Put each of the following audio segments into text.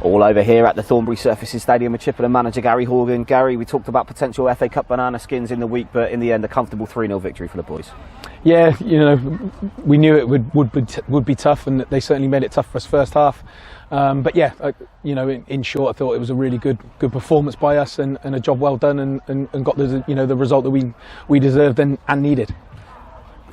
All over here at the Thornbury Surfaces Stadium with Chippenham manager Gary Horgan. Gary, we talked about potential FA Cup banana skins in the week, but in the end a comfortable 3-0 victory for the boys. Yeah, you know, we knew it would be tough, and they certainly made it tough for us first half. But yeah, you know, in short, I thought it was a really good performance by us, and a job well done, and got the the result that we deserved and needed.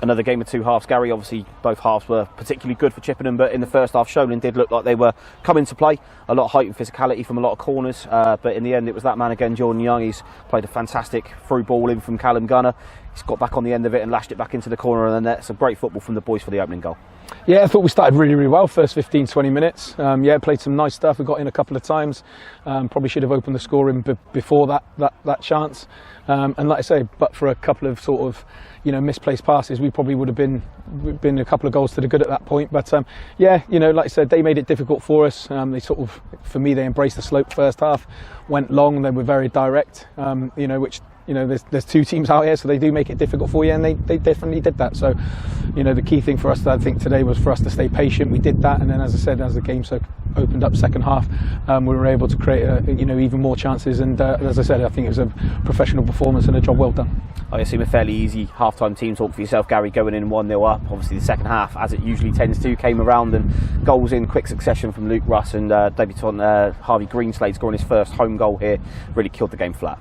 Another game of two halves, Gary. Obviously, both halves were particularly good for Chippenham, but in the first half, Sholing did look like they were coming to play. A lot of height and physicality from a lot of corners, but in the end, it was that man again, Jordan Young. He's played a fantastic through ball in from Callum Gunner. He's got back on the end of it and lashed it back into the corner of the net. Some great football from the boys for the opening goal. Yeah, I thought we started really well first 15-20 minutes. Yeah, played some nice stuff. We got in a couple of times. Probably should have opened the scoring before that chance. And like I say, but for a couple of sort of misplaced passes, we probably would have been a couple of goals to the good at that point. But yeah, like I said, they made it difficult for us. They sort of, for me, they embraced the slope first half, went long. They were very direct. Which there's two teams out here, so they do make it difficult for you, and they definitely did that. So the key thing for us, I think, today was for us to stay patient. We did that, and then, as I said, as the game opened up second half, we were able to create even more chances. And as I said, I think it was a professional performance and a job well done. I assume a fairly easy half-time team talk for yourself, Gary, going in 1-0 up. Obviously the second half, as it usually tends to, came around, and goals in quick succession from Luke Russ and debutant Harvey Greenslade scoring his first home goal here really killed the game flat.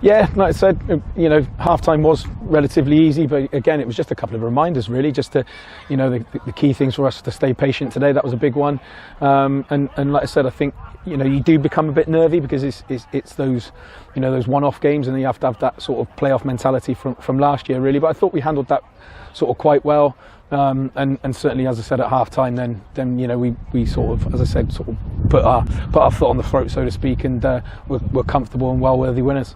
Yeah, like I said, half-time was relatively easy, but again, it was just a couple of reminders really, just to, the key things for us to stay patient today. That was a big one, and like I said, I think you do become a bit nervy because it's those those one-off games, and then you have to have that sort of playoff mentality from last year really. But I thought we handled that sort of quite well, and certainly, as I said, at half-time, then we sort of, as I said, sort of put our foot on the throat, so to speak, and we're comfortable and well-worthy winners.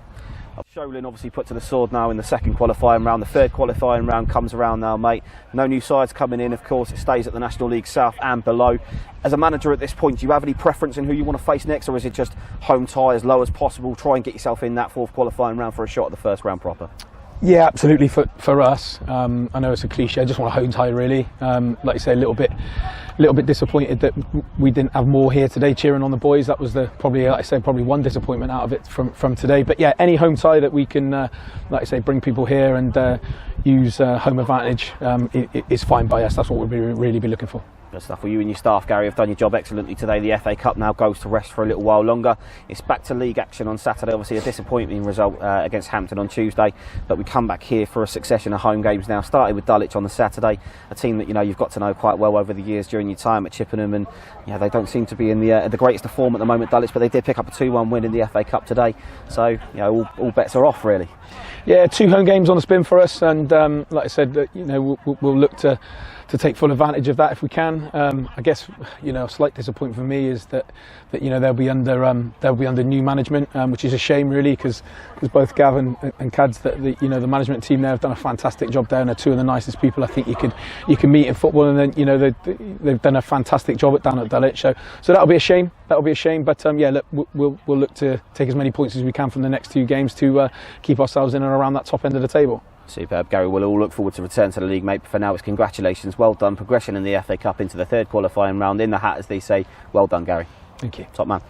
Sholing obviously put to the sword now in the second qualifying round. The third qualifying round comes around now, mate. No new sides coming in, of course. It stays at the National League South and below. As a manager at this point, do you have any preference in who you want to face next, or is it just home tie as low as possible, try and get yourself in that fourth qualifying round for a shot at the first round proper? Yeah, absolutely. For us, I know it's a cliche. I just want a home tie, really. Like you say, a little bit disappointed that we didn't have more here today cheering on the boys. That was probably, like I said, probably one disappointment out of it from today. But yeah, any home tie that we can, like I say, bring people here and use home advantage is fine by us. That's what we'll really be looking for. Good stuff. Well, you and your staff, Gary, have done your job excellently today. The FA Cup now goes to rest for a little while longer. It's back to league action on Saturday. Obviously a disappointing result against Hampton on Tuesday, but we come back here for a succession of home games now, starting with Dulwich on the Saturday, a team that you've got to know quite well over the years during your time at Chippenham, and they don't seem to be in the greatest of form at the moment, Dulwich, but they did pick up a 2-1 win in the FA Cup today, so all bets are off really. Yeah, 2 home games on the spin for us, and like I said, we'll look to take full advantage of that if we can. I guess a slight disappointment for me is that they'll be under new management, which is a shame really, because both Gav and Cads, the management team there have done a fantastic job there, and are two of the nicest people I think you can meet in football. And then they've done a fantastic job down at Dulwich. So that'll be a shame. But yeah, look, we'll look to take as many points as we can from the next 2 games to keep ourselves in and around that top end of the table. Superb, Gary. We'll all look forward to return to the league, mate. But for now, it's congratulations. Well done. Progression in the FA Cup into the third qualifying round. In the hat, as they say. Well done, Gary. Thank you. Top man.